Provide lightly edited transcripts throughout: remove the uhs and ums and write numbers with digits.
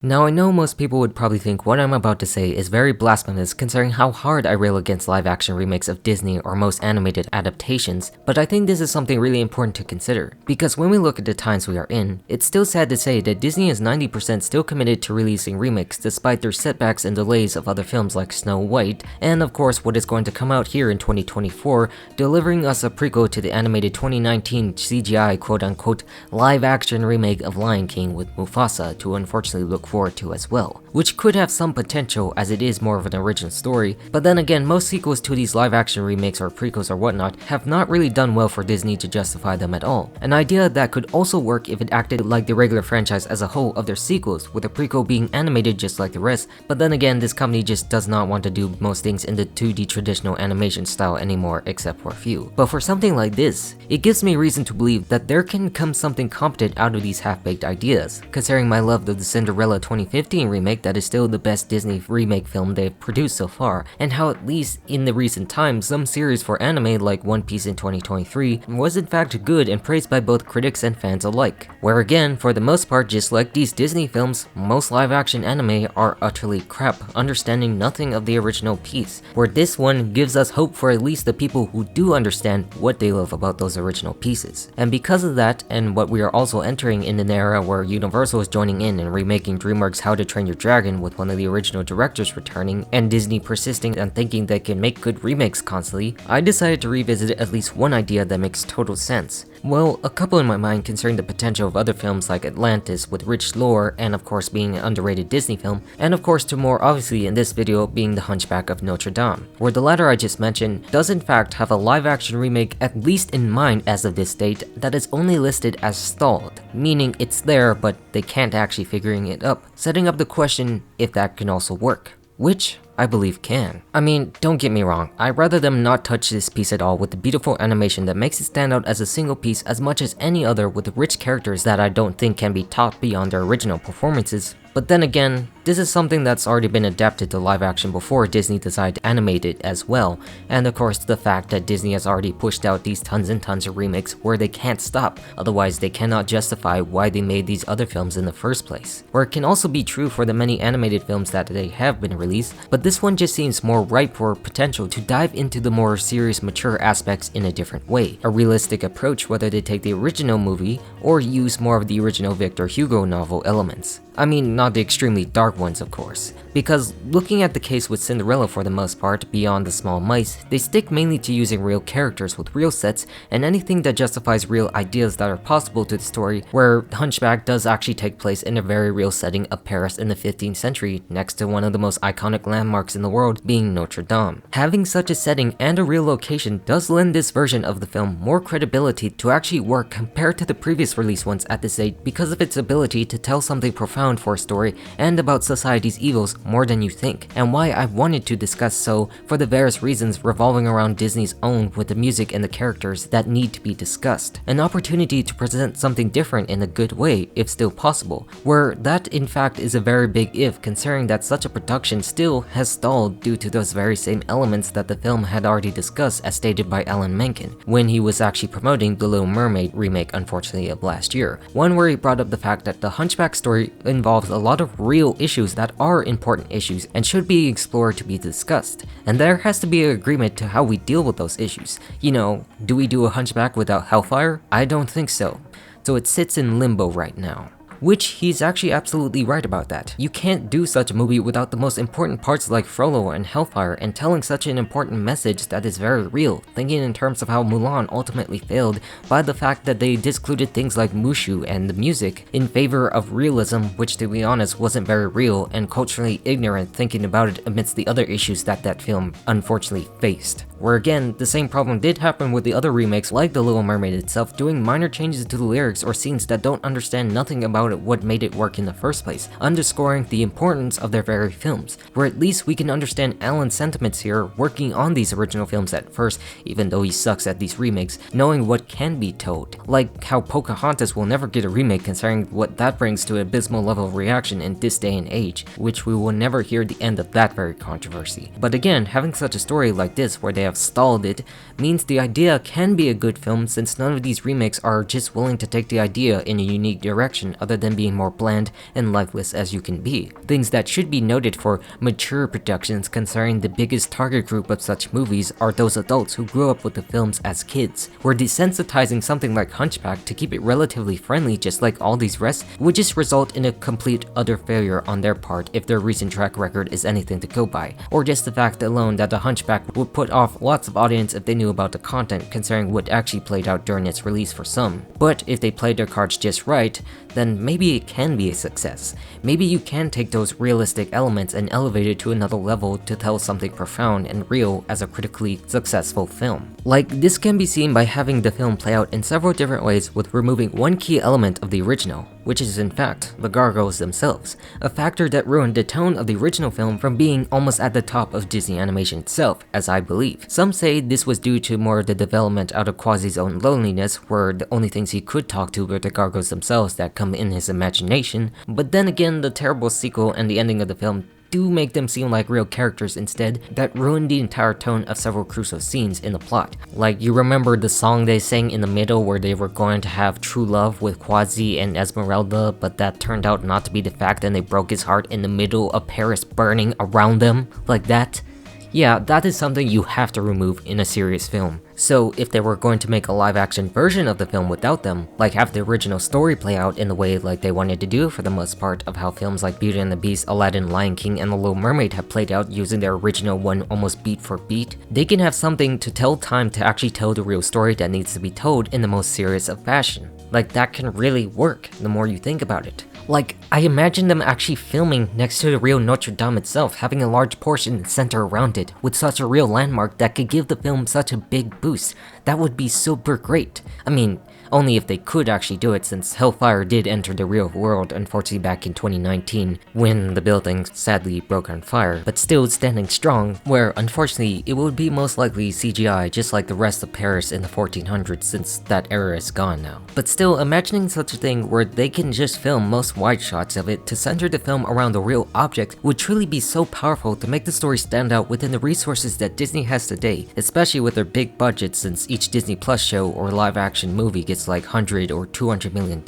Now I know most people would probably think what I'm about to say is very blasphemous considering how hard I rail against live action remakes of Disney or most animated adaptations, but I think this is something really important to consider. Because when we look at the times we are in, it's still sad to say that Disney is 90% still committed to releasing remakes despite their setbacks and delays of other films like Snow White, and of course what is going to come out here in 2024, delivering us a prequel to the animated 2019 CGI quote-unquote live action remake of Lion King with Mufasa to unfortunately look forward to as well, which could have some potential as it is more of an original story, but then again most sequels to these live action remakes or prequels or whatnot have not really done well for Disney to justify them at all. An idea that could also work if it acted like the regular franchise as a whole of their sequels, with the prequel being animated just like the rest, but then again this company just does not want to do most things in the 2D traditional animation style anymore except for a few. But for something like this, it gives me reason to believe that there can come something competent out of these half-baked ideas, considering my love of the Cinderella 2015 remake that is still the best Disney remake film they've produced so far, and how at least in the recent times some series for anime like One Piece in 2023 was in fact good and praised by both critics and fans alike. Where again, for the most part just like these Disney films, most live action anime are utterly crap, understanding nothing of the original piece, where this one gives us hope for at least the people who do understand what they love about those original pieces. And because of that, and what we are also entering in an era where Universal is joining in and remaking DreamWorks' How to Train Your Dragon with one of the original directors returning, and Disney persisting and thinking they can make good remakes constantly, I decided to revisit at least one idea that makes total sense. Well, a couple in my mind concerning the potential of other films like Atlantis with rich lore and of course being an underrated Disney film, and of course to more obviously in this video being the Hunchback of Notre Dame, where the latter I just mentioned does in fact have a live action remake at least in mind as of this date that is only listed as stalled, meaning it's there but they can't actually figuring it up, setting up the question if that can also work, which I believe can. I mean, don't get me wrong, I'd rather them not touch this piece at all with the beautiful animation that makes it stand out as a single piece as much as any other with rich characters that I don't think can be topped beyond their original performances. But then again, this is something that's already been adapted to live action before Disney decided to animate it as well, and of course the fact that Disney has already pushed out these tons and tons of remakes where they can't stop, otherwise they cannot justify why they made these other films in the first place. Where it can also be true for the many animated films that they have been released, but this one just seems more ripe for potential to dive into the more serious mature aspects in a different way, a realistic approach whether they take the original movie or use more of the original Victor Hugo novel elements. I mean, not the extremely dark ones of course, because looking at the case with Cinderella for the most part, beyond the small mice, they stick mainly to using real characters with real sets and anything that justifies real ideas that are possible to the story, where Hunchback does actually take place in a very real setting of Paris in the 15th century, next to one of the most iconic landmarks in the world being Notre Dame. Having such a setting and a real location does lend this version of the film more credibility to actually work compared to the previous release ones at this date because of its ability to tell something profound for a story and about society's evils more than you think, and why I wanted to discuss so for the various reasons revolving around Disney's own with the music and the characters that need to be discussed. An opportunity to present something different in a good way, if still possible, where that in fact is a very big if considering that such a production still has stalled due to those very same elements that the film had already discussed as stated by Alan Menken when he was actually promoting The Little Mermaid remake unfortunately of last year. One where he brought up the fact that the Hunchback story involves a lot of real issues that are important issues and should be explored to be discussed, and there has to be an agreement to how we deal with those issues. You know, do we do a Hunchback without Hellfire? I don't think so. So it sits in limbo right now. Which he's actually absolutely right about that. You can't do such a movie without the most important parts like Frollo and Hellfire and telling such an important message that is very real, thinking in terms of how Mulan ultimately failed by the fact that they discluded things like Mushu and the music in favor of realism, which to be honest wasn't very real and culturally ignorant thinking about it amidst the other issues that that film unfortunately faced. Where again, the same problem did happen with the other remakes like The Little Mermaid itself, doing minor changes to the lyrics or scenes that don't understand nothing about what made it work in the first place, underscoring the importance of their very films, where at least we can understand Alan's sentiments here working on these original films at first, even though he sucks at these remakes, knowing what can be told. Like how Pocahontas will never get a remake considering what that brings to an abysmal level of reaction in this day and age, which we will never hear the end of that very controversy. But again, having such a story like this where they have stalled it means the idea can be a good film since none of these remakes are just willing to take the idea in a unique direction other them being more bland and lifeless as you can be. Things that should be noted for mature productions, considering the biggest target group of such movies are those adults who grew up with the films as kids. Where desensitizing something like Hunchback to keep it relatively friendly just like all these rest would just result in a complete utter failure on their part if their recent track record is anything to go by, or just the fact alone that the Hunchback would put off lots of audience if they knew about the content, considering what actually played out during its release for some. But if they played their cards just right, then maybe it can be a success. Maybe you can take those realistic elements and elevate it to another level to tell something profound and real as a critically successful film. Like, this can be seen by having the film play out in several different ways with removing one key element of the original, which is in fact the gargoyles themselves, a factor that ruined the tone of the original film from being almost at the top of Disney animation itself, as I believe. Some say this was due to more of the development out of Quasi's own loneliness, where the only things he could talk to were the gargoyles themselves that come in his imagination, but then again the terrible sequel and the ending of the film do make them seem like real characters instead that ruin the entire tone of several crucial scenes in the plot. Like, you remember the song they sang in the middle where they were going to have true love with Quasi and Esmeralda, but that turned out not to be the fact and they broke his heart in the middle of Paris burning around them? Like that? Yeah, that is something you have to remove in a serious film. So if they were going to make a live action version of the film without them, like have the original story play out in the way like they wanted to do for the most part of how films like Beauty and the Beast, Aladdin, Lion King, and The Little Mermaid have played out using their original one almost beat for beat, they can have something to tell time to actually tell the real story that needs to be told in the most serious of fashion. Like, that can really work the more you think about it. Like, I imagine them actually filming next to the real Notre Dame itself, having a large portion center around it, with such a real landmark that could give the film such a big boost. That would be super great. I mean, only if they could actually do it, since Hellfire did enter the real world, unfortunately back in 2019, when the building sadly broke on fire, but still standing strong, where unfortunately it would be most likely CGI just like the rest of Paris in the 1400s, since that era is gone now. But still, imagining such a thing where they can just film most wide shots of it to center the film around the real object would truly be so powerful to make the story stand out within the resources that Disney has today, especially with their big budget, since each Disney Plus show or live action movie gets like $100 or $200 million.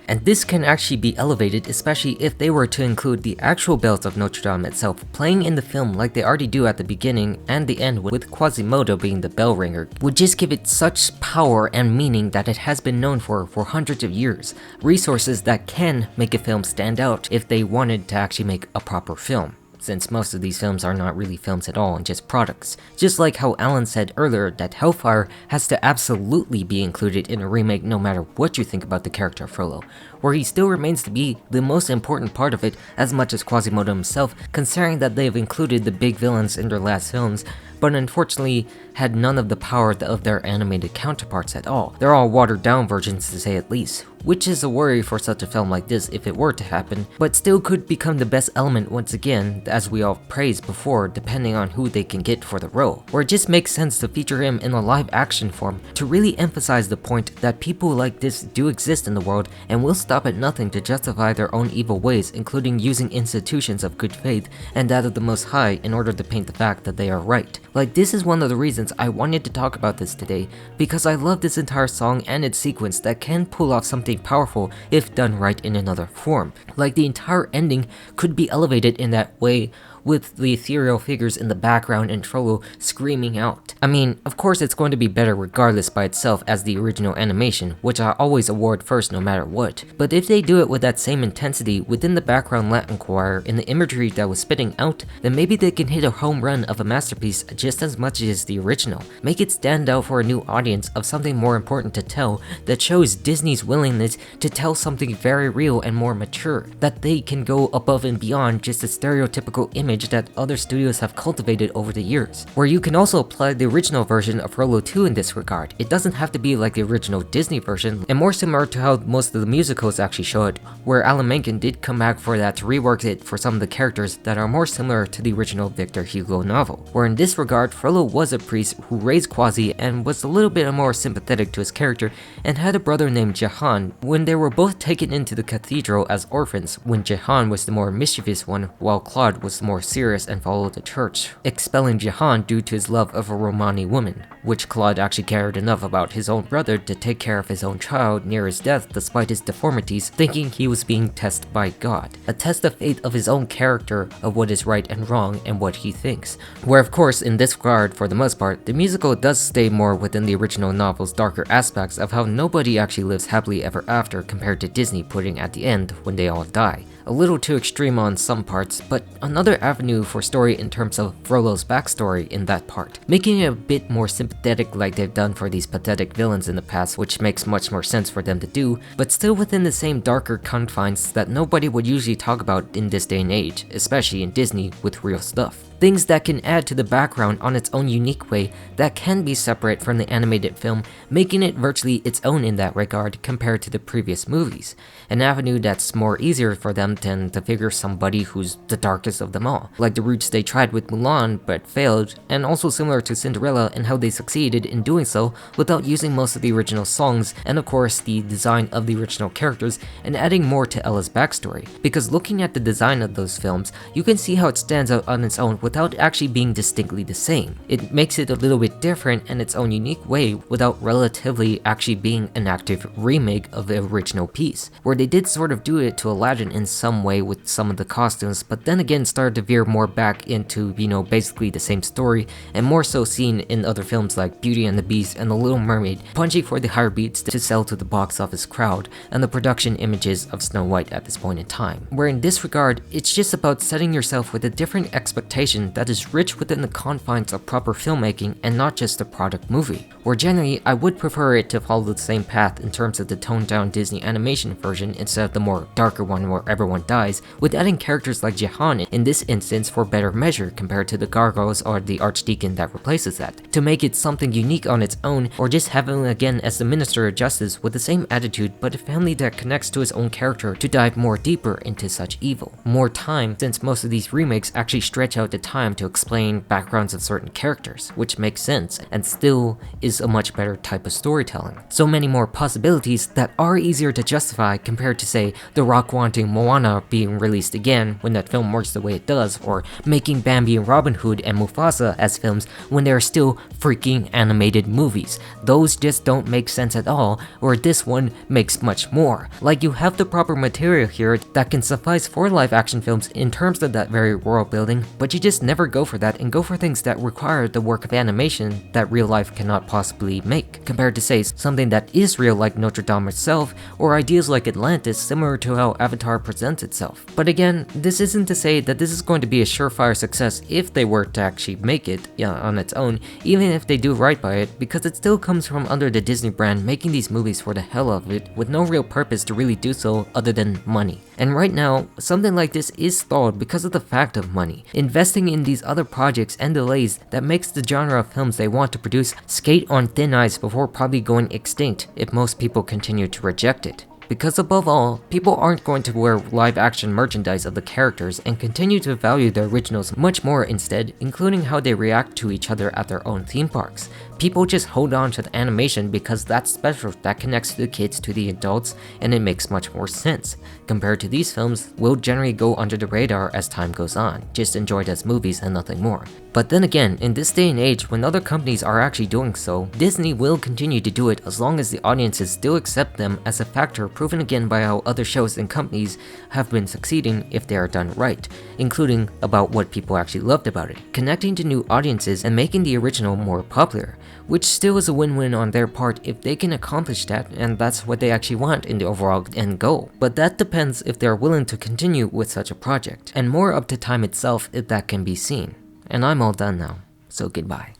And this can actually be elevated, especially if they were to include the actual bells of Notre Dame itself playing in the film like they already do at the beginning and the end, with Quasimodo being the bell ringer, would just give it such power and meaning that it has been known for hundreds of years. Resources that can make a film stand out if they wanted to actually make a proper film, since most of these films are not really films at all and just products. Just like how Alan said earlier that Hellfire has to absolutely be included in a remake no matter what you think about the character of Frollo, where he still remains to be the most important part of it as much as Quasimodo himself, considering that they've included the big villains in their last films, but unfortunately had none of the power of their animated counterparts at all. They're all watered down versions to say at least, which is a worry for such a film like this if it were to happen, but still could become the best element once again, as we all praised before, depending on who they can get for the role, where it just makes sense to feature him in a live action form to really emphasize the point that people like this do exist in the world and will stop at nothing to justify their own evil ways, including using institutions of good faith and that of the Most High in order to paint the fact that they are right. Like, this is one of the reasons I wanted to talk about this today, because I love this entire song and its sequence that can pull off something powerful if done right in another form. Like, the entire ending could be elevated in that way, with the ethereal figures in the background and Frollo screaming out. I mean, of course it's going to be better regardless by itself as the original animation, which I always award first no matter what. But if they do it with that same intensity within the background Latin choir in the imagery that was spitting out, then maybe they can hit a home run of a masterpiece just as much as the original. Make it stand out for a new audience of something more important to tell that shows Disney's willingness to tell something very real and more mature, that they can go above and beyond just a stereotypical image that other studios have cultivated over the years, where you can also apply the original version of Frollo 2 in this regard. It doesn't have to be like the original Disney version, and more similar to how most of the musicals actually show it, where Alan Menken did come back for that to rework it for some of the characters that are more similar to the original Victor Hugo novel, where in this regard Frollo was a priest who raised Quasi and was a little bit more sympathetic to his character and had a brother named Jehan when they were both taken into the cathedral as orphans, when Jehan was the more mischievous one while Claude was the more more serious and follow the church, expelling Jahan due to his love of a Romani woman, which Claude actually cared enough about his own brother to take care of his own child near his death despite his deformities, thinking he was being tested by God. A test of faith of his own character, of what is right and wrong and what he thinks. Where of course in this regard, for the most part, the musical does stay more within the original novel's darker aspects of how nobody actually lives happily ever after compared to Disney putting at the end when they all die. A little too extreme on some parts, but another avenue for story in terms of Frollo's backstory in that part, making it a bit more sympathetic like they've done for these pathetic villains in the past, which makes much more sense for them to do, but still within the same darker confines that nobody would usually talk about in this day and age, especially in Disney with real stuff. Things that can add to the background on its own unique way that can be separate from the animated film, making it virtually its own in that regard compared to the previous movies. An avenue that's more easier for them than to figure somebody who's the darkest of them all, like the routes they tried with Mulan but failed, and also similar to Cinderella in how they succeeded in doing so without using most of the original songs, and of course the design of the original characters, and adding more to Ella's backstory. Because looking at the design of those films, you can see how it stands out on its own without actually being distinctly the same. It makes it a little bit different in its own unique way without relatively actually being an active remake of the original piece, where they did sort of do it to Aladdin in some way with some of the costumes, but then again started to veer more back into, basically the same story, and more so seen in other films like Beauty and the Beast and The Little Mermaid, punching for the higher beats to sell to the box office crowd, and the production images of Snow White at this point in time. Where in this regard, it's just about setting yourself with a different expectation that is rich within the confines of proper filmmaking and not just a product movie. Where generally, I would prefer it to follow the same path in terms of the toned down Disney animation version instead of the more darker one where everyone dies, with adding characters like Jahan in this instance for better measure compared to the gargoyles or the archdeacon that replaces that, to make it something unique on its own, or just having him again as the Minister of Justice with the same attitude but a family that connects to his own character to dive more deeper into such evil. More time, since most of these remakes actually stretch out the time to explain backgrounds of certain characters, which makes sense and still is a much better type of storytelling. So many more possibilities that are easier to justify compared to say The Rock wanting Moana being released again when that film works the way it does, or making Bambi and Robin Hood and Mufasa as films when they are still freaking animated movies. Those just don't make sense at all, where this one makes much more. Like, you have the proper material here that can suffice for live action films in terms of that very world building, but you just never go for that and go for things that require the work of animation that real life cannot possibly make, compared to say something that is real like Notre Dame itself, or ideas like Atlantis similar to how Avatar presents itself. But again, this isn't to say that this is going to be a surefire success if they were to actually make it on its own, even if they do right by it, because it still comes from under the Disney brand making these movies for the hell of it with no real purpose to really do so other than money. And right now, something like this is stalled because of the fact of money. Investing in these other projects and delays that makes the genre of films they want to produce skate on thin ice before probably going extinct if most people continue to reject it. Because above all, people aren't going to wear live action merchandise of the characters and continue to value the originals much more instead, including how they react to each other at their own theme parks. People just hold on to the animation because that's special, that connects the kids to the adults, and it makes much more sense. Compared to these films, will generally go under the radar as time goes on, just enjoyed as movies and nothing more. But then again, in this day and age when other companies are actually doing so, Disney will continue to do it as long as the audiences still accept them as a factor proven again by how other shows and companies have been succeeding if they are done right, including about what people actually loved about it, connecting to new audiences and making the original more popular, which still is a win-win on their part if they can accomplish that, and that's what they actually want in the overall end goal. But that depends if they are willing to continue with such a project, and more up to time itself if that can be seen. And I'm all done now, so goodbye.